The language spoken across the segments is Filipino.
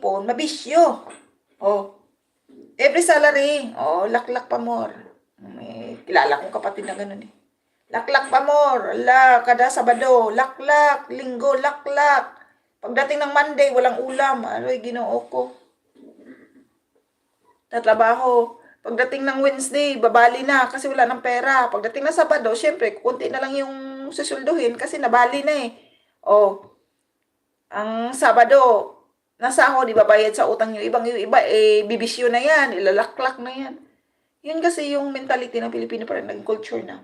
ipon, mabisyo. Oh, every salary, oh, laklak pa more. May kilala kong kapatid na ganun eh. Laklak pa more. Ala, kada Sabado, laklak. Linggo, laklak. Pagdating ng Monday, walang ulam. Aroy, Ginoo ko. Tatrabaho. Pagdating ng Wednesday, babali na kasi wala ng pera. Pagdating ng Sabado, syempre, kunti na lang yung susulduhin kasi nabali na eh. Oh, ang Sabado, nasahod, ibabayad sa utang yung iba, bibisyo na yan, ilalaklak na yan. Yun kasi yung mentality ng Pilipino, parang naging culture na.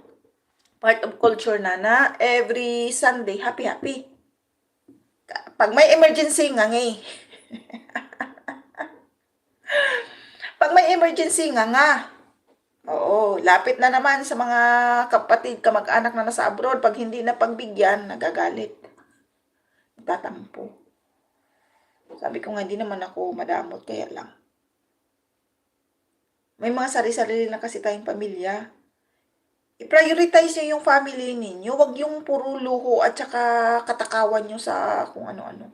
Part of culture na every Sunday, happy-happy. Pag may emergency, ngangay. Pag may emergency, nga. Oo, lapit na naman sa mga kapatid, kamag-anak na nasa abroad. Pag hindi na pagbigyan, nagagalit. Tatampo. Sabi ko nga, hindi naman ako madamot, kaya lang. May mga sarili-sarili na kasi tayong pamilya. I-prioritize nyo yung family ninyo. Huwag yung puro luho at saka katakawan nyo sa kung ano-ano.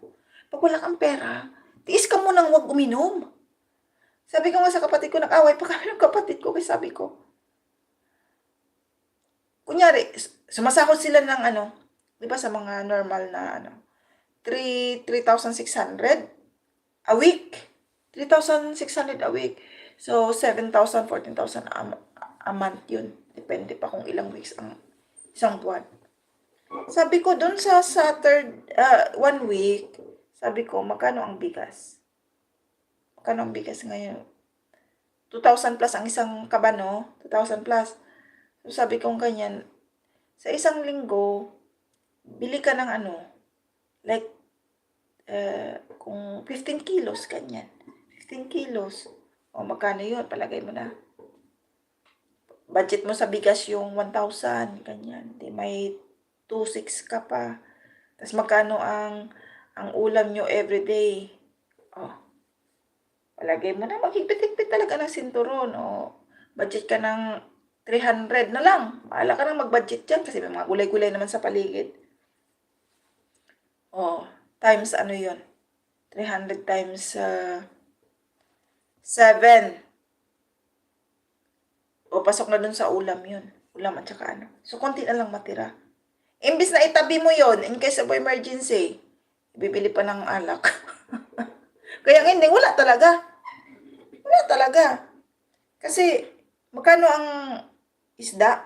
Pag wala kang pera, tiis ka munang huwag uminom. Sabi ko nga sa kapatid ko, nag-away pa kami ng kapatid ko, kasi sabi ko, kunyari, sumasahod sila ng di ba sa mga normal na 3,600 a week. 3,600 a week. So, 7,000, 14,000 a month yun. Depende pa kung ilang weeks ang isang buwan. Sabi ko, dun sa Saturday, 1 week, sabi ko, magkano ang bigas? Magkano ang bigas ngayon? 2,000 plus ang isang kabano, 2,000 plus. So, sabi ko ganyan, sa isang linggo, bili ka ng like, kung 15 kilos, ganyan. 15 kilos. O, magkano yun? Palagay mo na. Budget mo sa bigas yung 1,000, ganyan. Di may 2,600 ka pa. Tapos magkano ang ulam nyo everyday. O, palagay mo na, maghigpit-higpit talaga ng sinturon. O, budget ka ng 300 na lang. Bahala ka nang mag-budget dyan kasi may mga gulay-gulay naman sa paligid. O, times yun? 300 times 7. O, pasok na dun sa ulam yun. Ulam at saka So, konti na lang matira. Imbis na itabi mo yon in case of emergency, bibili pa ng alak. Kaya hindi, wala talaga. Wala talaga. Kasi, magkano ang isda?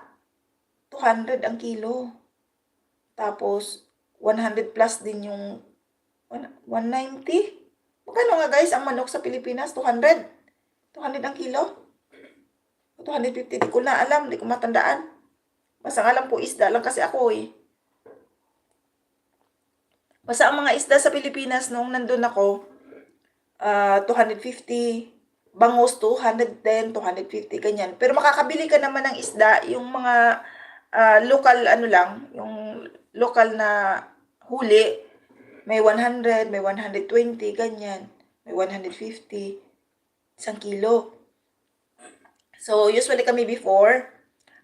200 ang kilo. Tapos, 100 plus din yung 190. Magkano nga guys ang manok sa Pilipinas? 200? 200 ang kilo? 250, di ko na alam, di ko matandaan. Basta alam ko isda lang kasi ako eh. Basta ang mga isda sa Pilipinas nung nandun ako, 250, bangus 210, 250, ganyan. Pero makakabili ka naman ng isda, yung mga local lang, yung local na huli, may 100, may 120, ganyan. May 150, 1 kilo. So, usually kami before,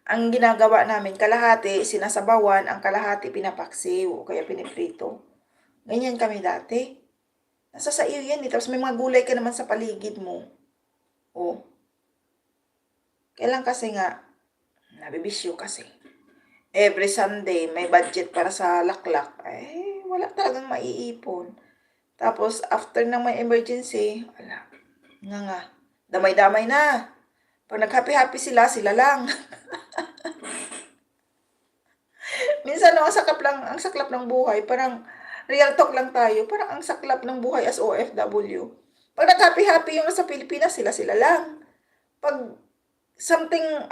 ang ginagawa namin, kalahati sinasabawan, ang kalahati pinapaksiw o kaya piniprito. Ganyan kami dati. Nasa sa iyo yan eh. Tapos may mga gulay ka naman sa paligid mo. O. Kailan kasi nga, nabibisyo kasi. Every Sunday, may budget para sa laklak. Eh, wala talagang maiipon. Tapos, after ng may emergency, wala. Nga. Damay-damay na. Pag nag-happy-happy sila, sila lang. Minsan, ang saklap ng buhay, parang real talk lang tayo, parang ang saklap ng buhay as OFW. Pag nag-happy-happy yung nasa Pilipinas, sila lang. Pag something,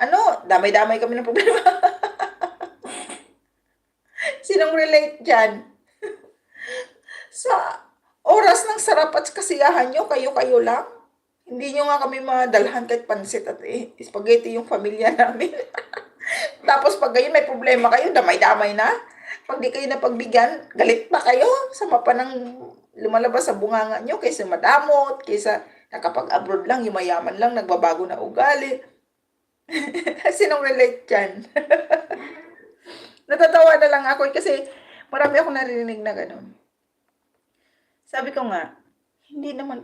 damay-damay kami ng problema. Sinong relate dyan? Sa oras ng sarap at kasiyahan nyo, kayo-kayo lang. Hindi nyo nga kami madalhan kahit pansit at spaghetti yung pamilya namin. Tapos pag gayon may problema kayo, damay-damay na. Pag di kayo napagbigyan, galit pa kayo. Sama pa ng lumalabas sa bunganga nyo kaysa madamot, kaysa nakapag-abroad lang, yung mayaman lang, nagbabago na ugali. Sinong relate dyan? Natatawa na lang ako kasi marami akong narinig na ganun. Sabi ko nga, hindi naman